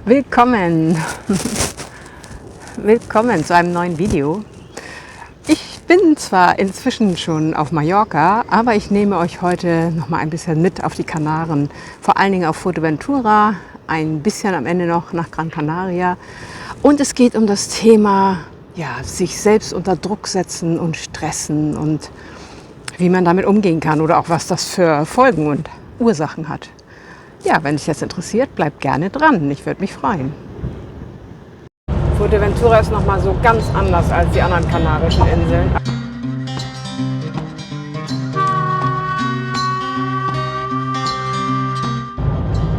Willkommen! Willkommen zu einem neuen Video. Ich bin zwar inzwischen schon auf Mallorca, aber ich nehme euch heute noch mal ein bisschen mit auf die Kanaren. Vor allen Dingen auf Fuerteventura, ein bisschen am Ende noch nach Gran Canaria. Und es geht um das Thema, sich selbst unter Druck setzen und stressen und wie man damit umgehen kann oder auch was das für Folgen und Ursachen hat. Ja, wenn dich das interessiert, bleibt gerne dran. Ich würde mich freuen. Fuerteventura ist noch mal so ganz anders als die anderen kanarischen Inseln.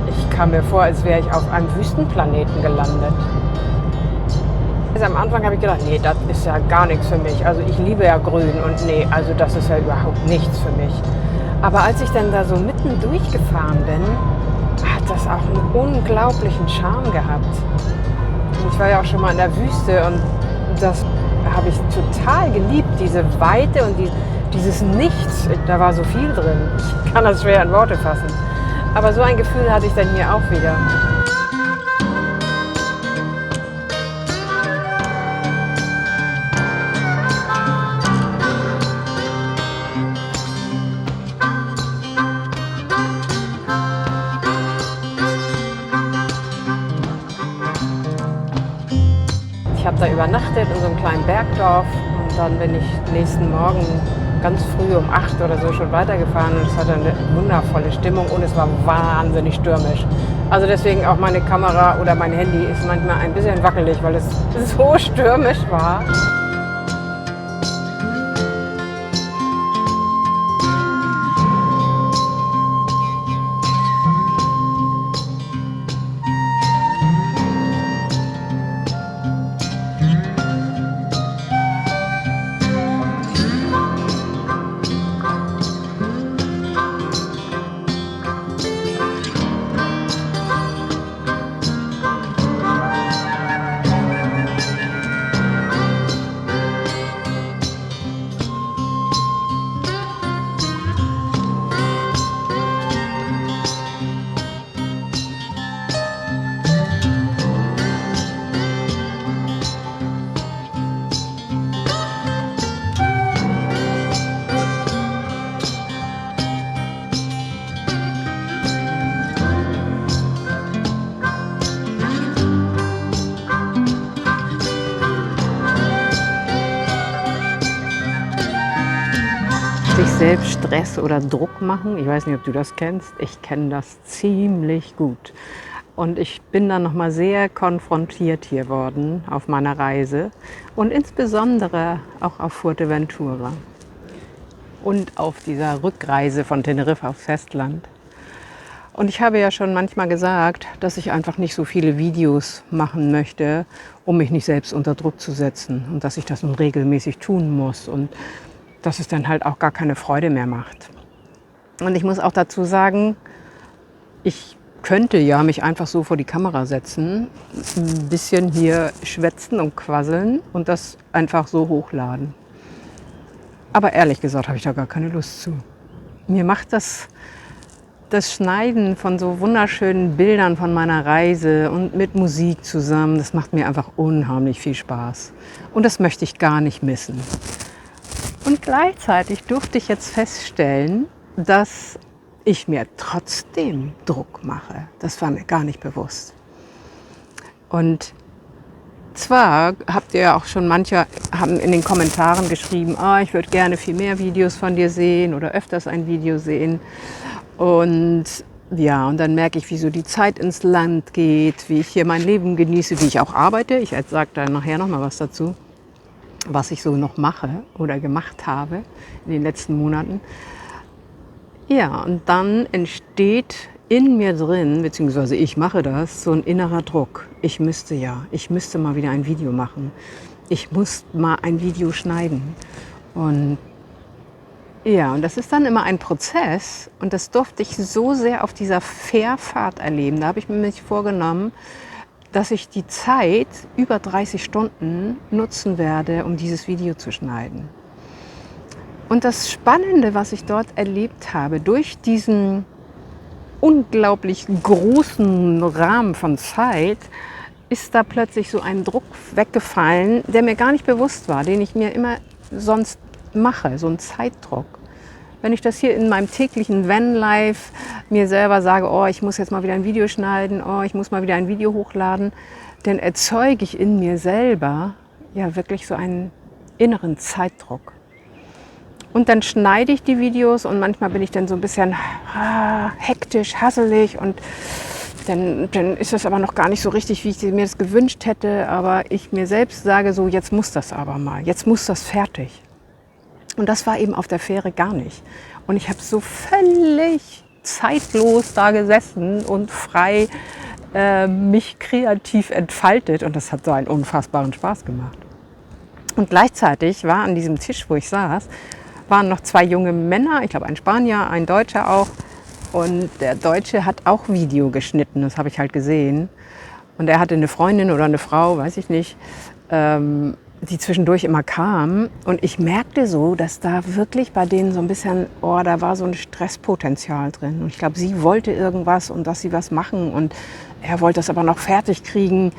Ich kam mir vor, als wäre ich auf einem Wüstenplaneten gelandet. Also am Anfang habe ich gedacht, nee, das ist ja gar nichts für mich. Also ich liebe ja Grün und nee, also das ist ja überhaupt nichts für mich. Aber als ich dann da so mitten durchgefahren bin, hat das auch einen unglaublichen Charme gehabt. Und ich war ja auch schon mal in der Wüste und das habe ich total geliebt, diese Weite und dieses Nichts. Da war so viel drin. Ich kann das schwer in Worte fassen. Aber so ein Gefühl hatte ich dann hier auch wieder. Ich habe da übernachtet in so einem kleinen Bergdorf und dann bin ich nächsten Morgen ganz früh um 8 oder so schon weitergefahren und es hatte eine wundervolle Stimmung und es war wahnsinnig stürmisch. Also deswegen auch meine Kamera oder mein Handy ist manchmal ein bisschen wackelig, weil es so stürmisch war. Sich selbst Stress oder Druck machen. Ich weiß nicht, ob du das kennst. Ich kenne das ziemlich gut. Und ich bin dann noch mal sehr konfrontiert hier worden auf meiner Reise und insbesondere auch auf Fuerteventura und auf dieser Rückreise von Teneriffa aufs Festland. Und ich habe ja schon manchmal gesagt, dass ich einfach nicht so viele Videos machen möchte, um mich nicht selbst unter Druck zu setzen und dass ich das nun regelmäßig tun muss und dass es dann halt auch gar keine Freude mehr macht. Und ich muss auch dazu sagen, ich könnte ja mich einfach so vor die Kamera setzen, ein bisschen hier schwätzen und quasseln und das einfach so hochladen. Aber ehrlich gesagt habe ich da gar keine Lust zu. Mir macht das Schneiden von so wunderschönen Bildern von meiner Reise und mit Musik zusammen, das macht mir einfach unheimlich viel Spaß. Und das möchte ich gar nicht missen. Und gleichzeitig durfte ich jetzt feststellen, dass ich mir trotzdem Druck mache. Das war mir gar nicht bewusst. Und zwar habt ihr ja auch schon haben in den Kommentaren geschrieben, ich würde gerne viel mehr Videos von dir sehen oder öfters ein Video sehen. Und ja, und dann merke ich, wie so die Zeit ins Land geht, wie ich hier mein Leben genieße, wie ich auch arbeite. Ich sage da nachher noch mal was dazu, was ich so noch mache oder gemacht habe in den letzten Monaten. Ja, und dann entsteht in mir drin, beziehungsweise ich mache das, so ein innerer Druck. Ich müsste mal wieder ein Video machen. Ich muss mal ein Video schneiden. Und ja, und das ist dann immer ein Prozess und das durfte ich so sehr auf dieser Fährfahrt erleben. Da habe ich mir nämlich vorgenommen, dass ich die Zeit über 30 Stunden nutzen werde, um dieses Video zu schneiden. Und das Spannende, was ich dort erlebt habe, durch diesen unglaublich großen Rahmen von Zeit ist da plötzlich so ein Druck weggefallen, der mir gar nicht bewusst war, den ich mir immer sonst mache, so ein Zeitdruck. Wenn ich das hier in meinem täglichen Vanlife mir selber sage, oh, ich muss jetzt mal wieder ein Video schneiden, oh, ich muss mal wieder ein Video hochladen, dann erzeuge ich in mir selber ja wirklich so einen inneren Zeitdruck. Und dann schneide ich die Videos und manchmal bin ich dann so ein bisschen hektisch, hasselig und dann ist das aber noch gar nicht so richtig, wie ich mir das gewünscht hätte. Aber ich mir selbst sage so, jetzt muss das aber mal, jetzt muss das fertig. Und das war eben auf der Fähre gar nicht. Und ich habe so völlig zeitlos da gesessen und frei mich kreativ entfaltet. Und das hat so einen unfassbaren Spaß gemacht. Und gleichzeitig war an diesem Tisch, wo ich saß, waren noch 2 junge Männer, ich glaube ein Spanier, ein Deutscher auch. Und der Deutsche hat auch Video geschnitten, das habe ich halt gesehen. Und er hatte eine Freundin oder eine Frau, weiß ich nicht, die zwischendurch immer kam. Und ich merkte so, dass da wirklich bei denen so ein bisschen, oh, da war so ein Stresspotenzial drin. Und ich glaube, sie wollte irgendwas und dass sie was machen. Und er wollte das aber noch fertig kriegen.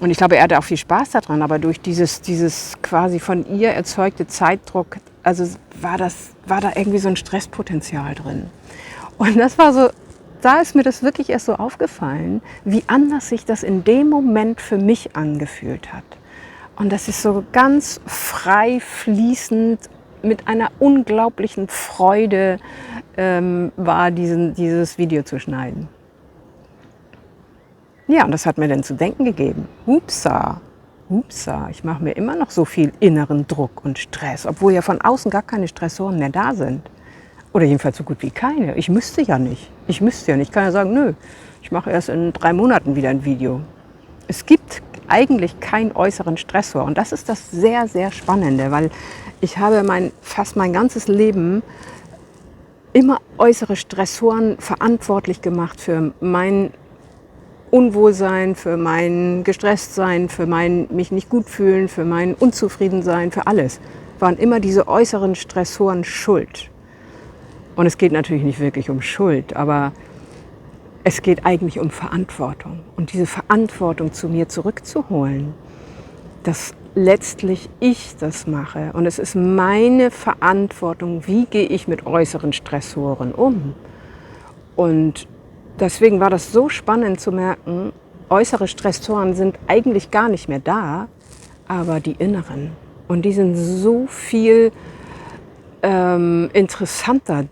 Und ich glaube, er hatte auch viel Spaß daran. Aber durch dieses quasi von ihr erzeugte Zeitdruck, also war da irgendwie so ein Stresspotenzial drin. Und das war so, da ist mir das wirklich erst so aufgefallen, wie anders sich das in dem Moment für mich angefühlt hat. Und das ist so ganz frei fließend, mit einer unglaublichen Freude war, dieses Video zu schneiden. Ja, und das hat mir dann zu denken gegeben. Hupsa, ich mache mir immer noch so viel inneren Druck und Stress, obwohl ja von außen gar keine Stressoren mehr da sind. Oder jedenfalls so gut wie keine. Ich müsste ja nicht. Ich kann ja sagen, nö, ich mache erst in 3 Monaten wieder ein Video. Es gibt eigentlich keinen äußeren Stressor. Und das ist das sehr, sehr Spannende, weil ich habe fast mein ganzes Leben immer äußere Stressoren verantwortlich gemacht für mein Unwohlsein, für mein Gestresstsein, für mein mich nicht gut fühlen, für mein Unzufriedensein, für alles. Waren immer diese äußeren Stressoren schuld. Und es geht natürlich nicht wirklich um Schuld, aber es geht eigentlich um Verantwortung. Und diese Verantwortung zu mir zurückzuholen, dass letztlich ich das mache. Und es ist meine Verantwortung, wie gehe ich mit äußeren Stressoren um. Und deswegen war das so spannend zu merken, äußere Stressoren sind eigentlich gar nicht mehr da, aber die inneren. Und die sind so viel interessanter,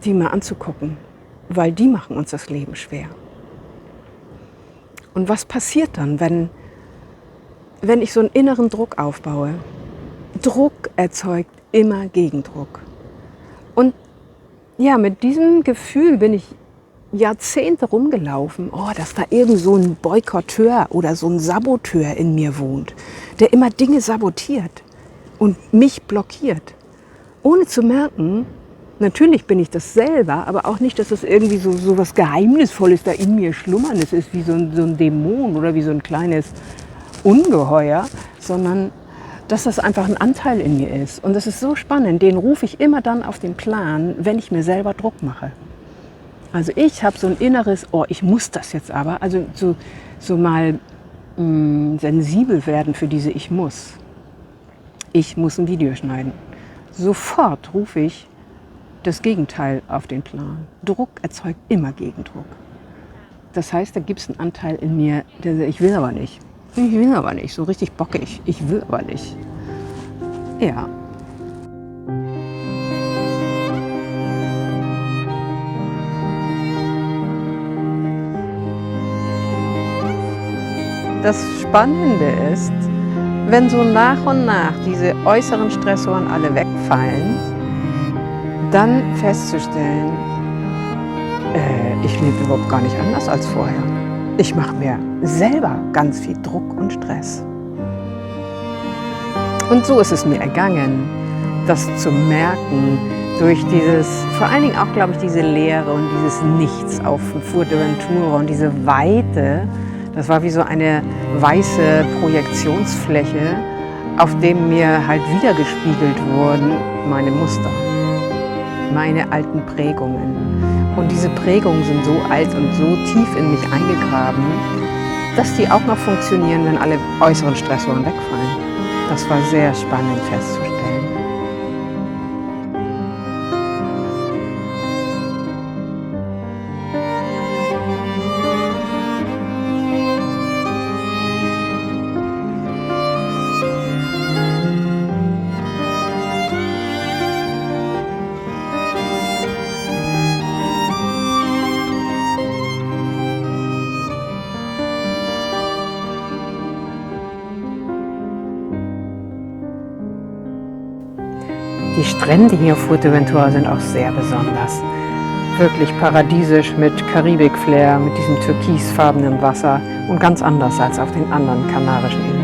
die mal anzugucken, weil die machen uns das Leben schwer. Und was passiert dann, wenn ich so einen inneren Druck aufbaue? Druck erzeugt immer Gegendruck. Und ja, mit diesem Gefühl bin ich Jahrzehnte rumgelaufen, oh, dass da irgend so ein Boykotteur oder so ein Saboteur in mir wohnt, der immer Dinge sabotiert und mich blockiert. Ohne zu merken, natürlich bin ich das selber, aber auch nicht, dass es irgendwie so was Geheimnisvolles da in mir schlummerndes ist, wie so ein Dämon oder wie so ein kleines Ungeheuer, sondern dass das einfach ein Anteil in mir ist. Und das ist so spannend, den rufe ich immer dann auf den Plan, wenn ich mir selber Druck mache. Also ich habe so ein inneres, oh, ich muss das jetzt aber, also so mal sensibel werden für diese Ich muss. Ich muss ein Video schneiden. Sofort rufe ich das Gegenteil auf den Plan. Druck erzeugt immer Gegendruck. Das heißt, da gibt es einen Anteil in mir, der sagt, ich will aber nicht. Ich will aber nicht, so richtig bockig. Ich will aber nicht. Ja. Das Spannende ist, wenn so nach und nach diese äußeren Stressoren alle wegfallen, dann festzustellen, ich lebe überhaupt gar nicht anders als vorher. Ich mache mir selber ganz viel Druck und Stress. Und so ist es mir ergangen, das zu merken, durch vor allen Dingen auch, glaube ich, diese Leere und dieses Nichts auf Fuerteventura und diese Weite. Das war wie so eine weiße Projektionsfläche, auf dem mir halt wiedergespiegelt wurden meine Muster. meine alten Prägungen. Und diese Prägungen sind so alt und so tief in mich eingegraben, dass die auch noch funktionieren, wenn alle äußeren Stressoren wegfallen. Das war sehr spannend festzustellen. Die Strände hier auf Fuerteventura sind auch sehr besonders. Wirklich paradiesisch mit Karibik-Flair, mit diesem türkisfarbenen Wasser und ganz anders als auf den anderen Kanarischen Inseln.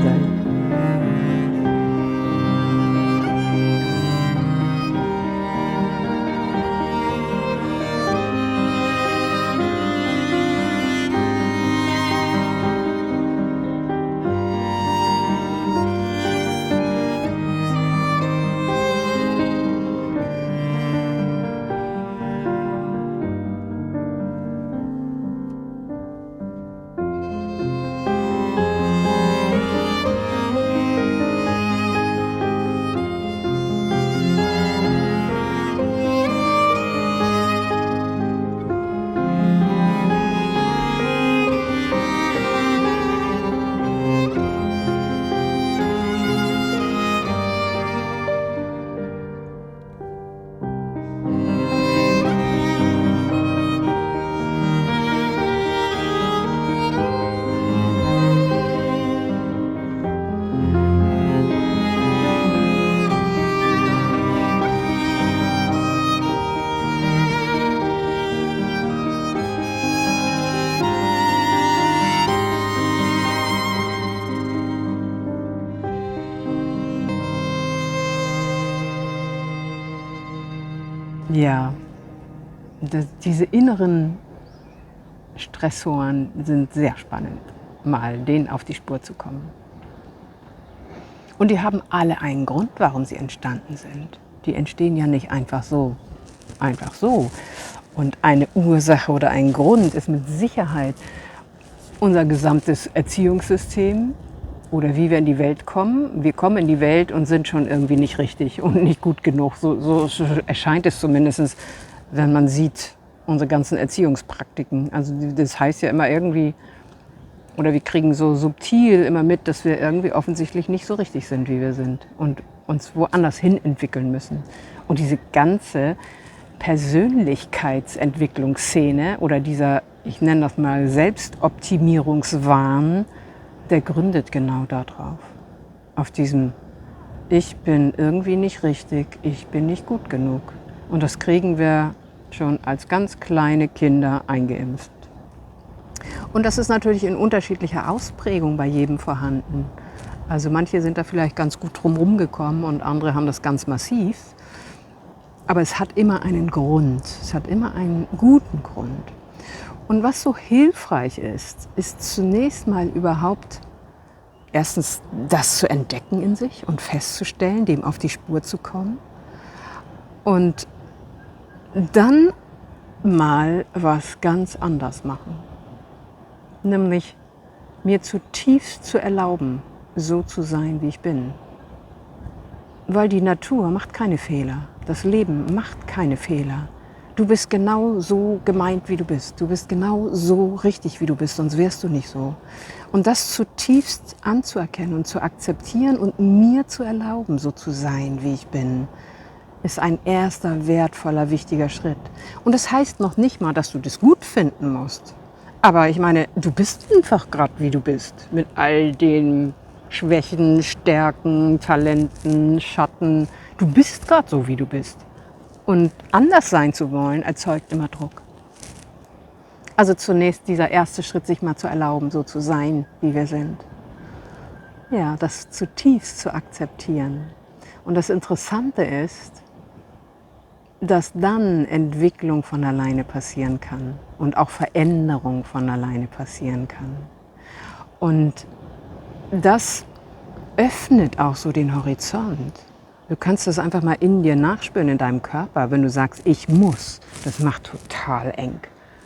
Ja, diese inneren Stressoren sind sehr spannend, mal denen auf die Spur zu kommen. Und die haben alle einen Grund, warum sie entstanden sind. Die entstehen ja nicht einfach so, einfach so. Und eine Ursache oder ein Grund ist mit Sicherheit unser gesamtes Erziehungssystem oder wie wir in die Welt kommen. Wir kommen in die Welt und sind schon irgendwie nicht richtig und nicht gut genug. So erscheint es zumindest, wenn man sieht unsere ganzen Erziehungspraktiken. Also das heißt ja immer irgendwie, oder wir kriegen so subtil immer mit, dass wir irgendwie offensichtlich nicht so richtig sind, wie wir sind und uns woanders hin entwickeln müssen. Und diese ganze Persönlichkeitsentwicklungsszene oder dieser, ich nenne das mal Selbstoptimierungswahn, der gründet genau darauf. Auf diesem, ich bin irgendwie nicht richtig, ich bin nicht gut genug. Und das kriegen wir schon als ganz kleine Kinder eingeimpft. Und das ist natürlich in unterschiedlicher Ausprägung bei jedem vorhanden. Also manche sind da vielleicht ganz gut drumherum gekommen und andere haben das ganz massiv. Aber es hat immer einen Grund, es hat immer einen guten Grund. Und was so hilfreich ist, ist zunächst mal überhaupt erstens das zu entdecken in sich und festzustellen, dem auf die Spur zu kommen. Und dann mal was ganz anders machen. Nämlich mir zutiefst zu erlauben, so zu sein, wie ich bin. Weil die Natur macht keine Fehler. Das Leben macht keine Fehler. Du bist genau so gemeint, wie du bist. Du bist genau so richtig, wie du bist, sonst wärst du nicht so. Und das zutiefst anzuerkennen und zu akzeptieren und mir zu erlauben, so zu sein, wie ich bin, ist ein erster, wertvoller, wichtiger Schritt. Und das heißt noch nicht mal, dass du das gut finden musst. Aber ich meine, du bist einfach gerade, wie du bist, mit all den Schwächen, Stärken, Talenten, Schatten. Du bist gerade so, wie du bist. Und anders sein zu wollen, erzeugt immer Druck. Also zunächst dieser erste Schritt, sich mal zu erlauben, so zu sein, wie wir sind. Ja, das zutiefst zu akzeptieren. Und das Interessante ist, dass dann Entwicklung von alleine passieren kann und auch Veränderung von alleine passieren kann. Und das öffnet auch so den Horizont. Du kannst das einfach mal in dir nachspüren, in deinem Körper, wenn du sagst, ich muss. Das macht total eng.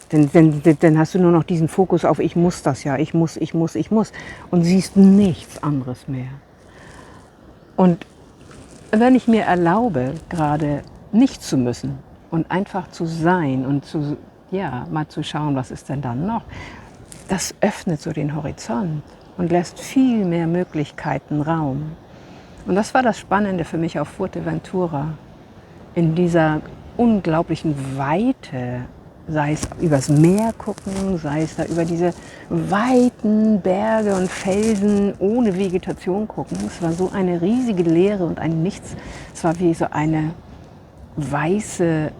Dann hast du nur noch diesen Fokus auf, ich muss das ja, ich muss, ich muss, ich muss. Und siehst nichts anderes mehr. Und wenn ich mir erlaube, gerade nicht zu müssen und einfach zu sein und mal zu schauen, was ist denn dann noch, das öffnet so den Horizont und lässt viel mehr Möglichkeiten Raum. Und das war das Spannende für mich auf Fuerteventura, in dieser unglaublichen Weite, sei es übers Meer gucken, sei es da über diese weiten Berge und Felsen ohne Vegetation gucken. Es war so eine riesige Leere und ein Nichts. Es war wie so eine weiße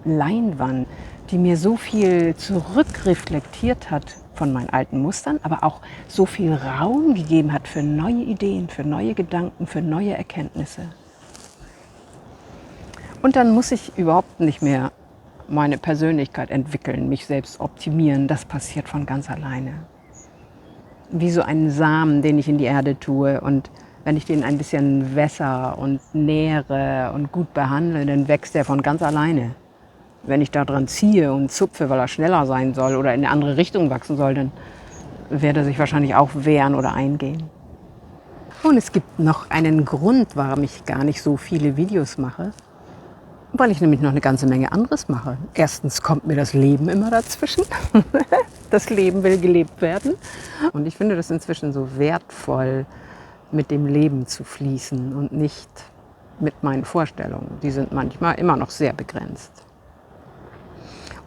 Leinwand, die mir so viel zurückreflektiert hat von meinen alten Mustern, aber auch so viel Raum gegeben hat für neue Ideen, für neue Gedanken, für neue Erkenntnisse. Und dann muss ich überhaupt nicht mehr meine Persönlichkeit entwickeln, mich selbst optimieren. Das passiert von ganz alleine. Wie so einen Samen, den ich in die Erde tue, und wenn ich den ein bisschen wässer und nähere und gut behandle, dann wächst er von ganz alleine. Wenn ich da dran ziehe und zupfe, weil er schneller sein soll oder in eine andere Richtung wachsen soll, dann wird er sich wahrscheinlich auch wehren oder eingehen. Und es gibt noch einen Grund, warum ich gar nicht so viele Videos mache. Weil ich nämlich noch eine ganze Menge anderes mache. Erstens kommt mir das Leben immer dazwischen. Das Leben will gelebt werden. Und ich finde das inzwischen so wertvoll, mit dem Leben zu fließen und nicht mit meinen Vorstellungen. Die sind manchmal immer noch sehr begrenzt.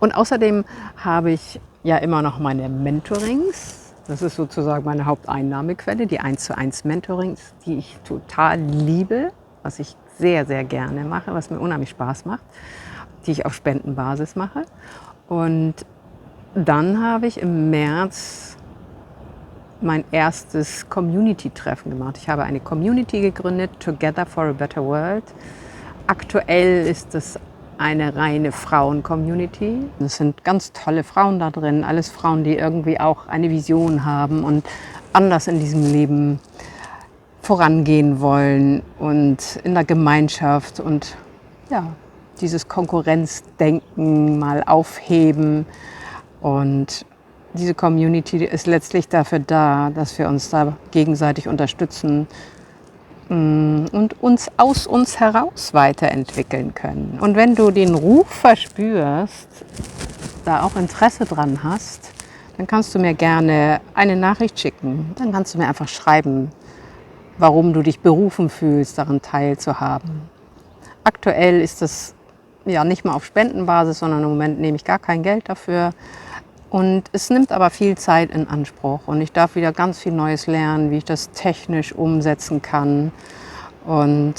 Und außerdem habe ich ja immer noch meine Mentorings. Das ist sozusagen meine Haupteinnahmequelle, die 1:1 Mentorings, die ich total liebe, was ich sehr, sehr gerne mache, was mir unheimlich Spaß macht, die ich auf Spendenbasis mache. Und dann habe ich im März mein erstes Community-Treffen gemacht. Ich habe eine Community gegründet, Together for a Better World. Aktuell ist es eine reine Frauen-Community. Es sind ganz tolle Frauen da drin, alles Frauen, die irgendwie auch eine Vision haben und anders in diesem Leben vorangehen wollen und in der Gemeinschaft und ja, dieses Konkurrenzdenken mal aufheben. Und diese Community ist letztlich dafür da, dass wir uns da gegenseitig unterstützen und uns aus uns heraus weiterentwickeln können. Und wenn du den Ruf verspürst, da auch Interesse dran hast, dann kannst du mir gerne eine Nachricht schicken. Dann kannst du mir einfach schreiben, warum du dich berufen fühlst, daran teilzuhaben. Aktuell ist das ja nicht mal auf Spendenbasis, sondern im Moment nehme ich gar kein Geld dafür. Und es nimmt aber viel Zeit in Anspruch. Und ich darf wieder ganz viel Neues lernen, wie ich das technisch umsetzen kann. Und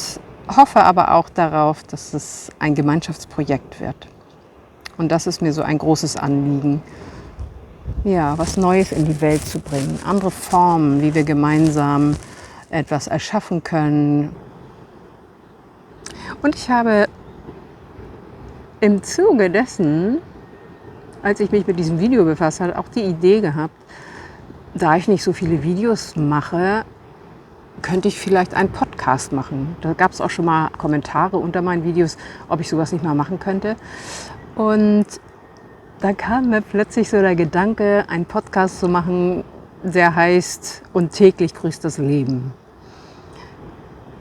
hoffe aber auch darauf, dass es ein Gemeinschaftsprojekt wird. Und das ist mir so ein großes Anliegen, ja, was Neues in die Welt zu bringen. Andere Formen, wie wir gemeinsam etwas erschaffen können. Und ich habe im Zuge dessen, als ich mich mit diesem Video befasst habe, auch die Idee gehabt, da ich nicht so viele Videos mache, könnte ich vielleicht einen Podcast machen. Da gab es auch schon mal Kommentare unter meinen Videos, ob ich sowas nicht mal machen könnte. Und da kam mir plötzlich so der Gedanke, einen Podcast zu machen, der heißt "Und täglich grüßt das Leben".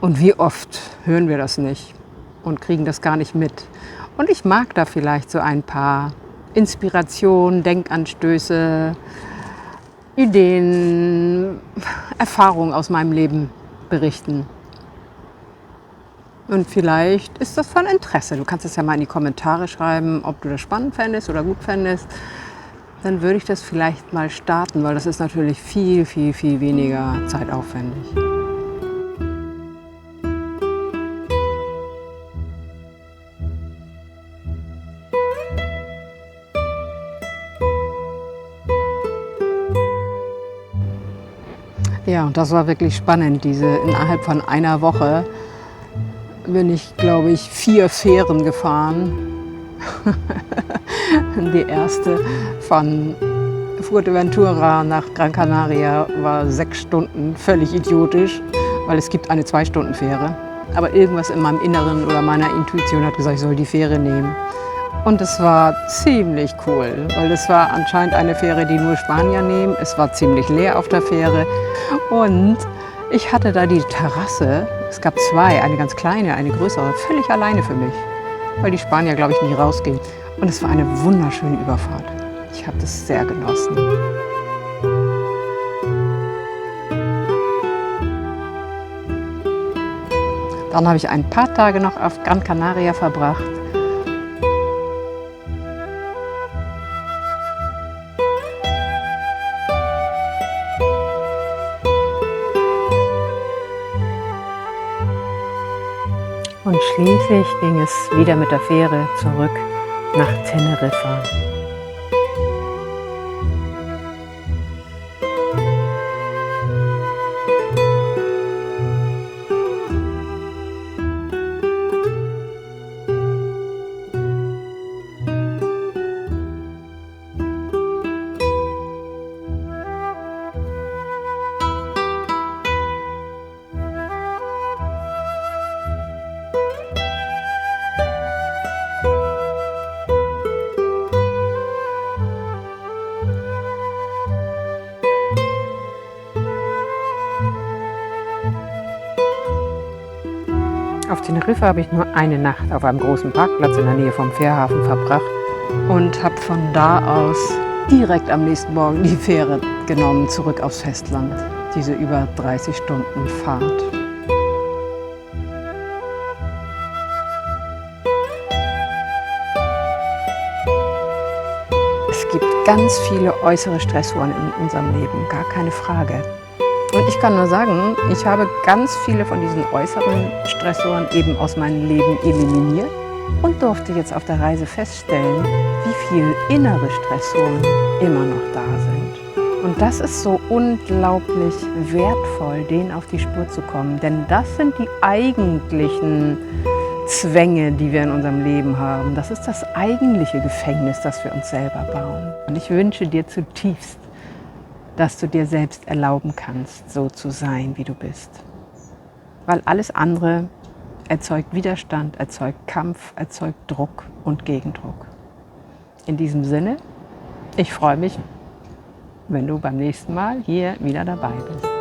Und wie oft hören wir das nicht und kriegen das gar nicht mit. Und ich mag da vielleicht so ein paar Inspirationen, Denkanstöße, Ideen, Erfahrungen aus meinem Leben berichten. Und vielleicht ist das von Interesse. Du kannst es ja mal in die Kommentare schreiben, ob du das spannend fändest oder gut fändest. Dann würde ich das vielleicht mal starten, weil das ist natürlich viel, viel, viel weniger zeitaufwendig. Ja, und das war wirklich spannend. Innerhalb von einer Woche bin ich, glaube ich, 4 Fähren gefahren. Die erste von Fuerteventura nach Gran Canaria war 6 Stunden, völlig idiotisch, weil es gibt eine 2-Stunden-Fähre. Aber irgendwas in meinem Inneren oder meiner Intuition hat gesagt, ich soll die Fähre nehmen. Und es war ziemlich cool, weil es war anscheinend eine Fähre, die nur Spanier nehmen. Es war ziemlich leer auf der Fähre und ich hatte da die Terrasse. Es gab zwei, eine ganz kleine, eine größere, völlig alleine für mich, weil die Spanier, glaube ich, nie rausgehen. Und es war eine wunderschöne Überfahrt. Ich habe das sehr genossen. Dann habe ich ein paar Tage noch auf Gran Canaria verbracht. Und schließlich ging es wieder mit der Fähre zurück nach Teneriffa. Auf Teneriffa habe ich nur eine Nacht auf einem großen Parkplatz in der Nähe vom Fährhafen verbracht und habe von da aus direkt am nächsten Morgen die Fähre genommen, zurück aufs Festland. Diese über 30 Stunden Fahrt. Es gibt ganz viele äußere Stressoren in unserem Leben, gar keine Frage. Und ich kann nur sagen, ich habe ganz viele von diesen äußeren Stressoren eben aus meinem Leben eliminiert und durfte jetzt auf der Reise feststellen, wie viele innere Stressoren immer noch da sind. Und das ist so unglaublich wertvoll, denen auf die Spur zu kommen, denn das sind die eigentlichen Zwänge, die wir in unserem Leben haben. Das ist das eigentliche Gefängnis, das wir uns selber bauen. Und ich wünsche dir zutiefst, dass du dir selbst erlauben kannst, so zu sein, wie du bist. Weil alles andere erzeugt Widerstand, erzeugt Kampf, erzeugt Druck und Gegendruck. In diesem Sinne, ich freue mich, wenn du beim nächsten Mal hier wieder dabei bist.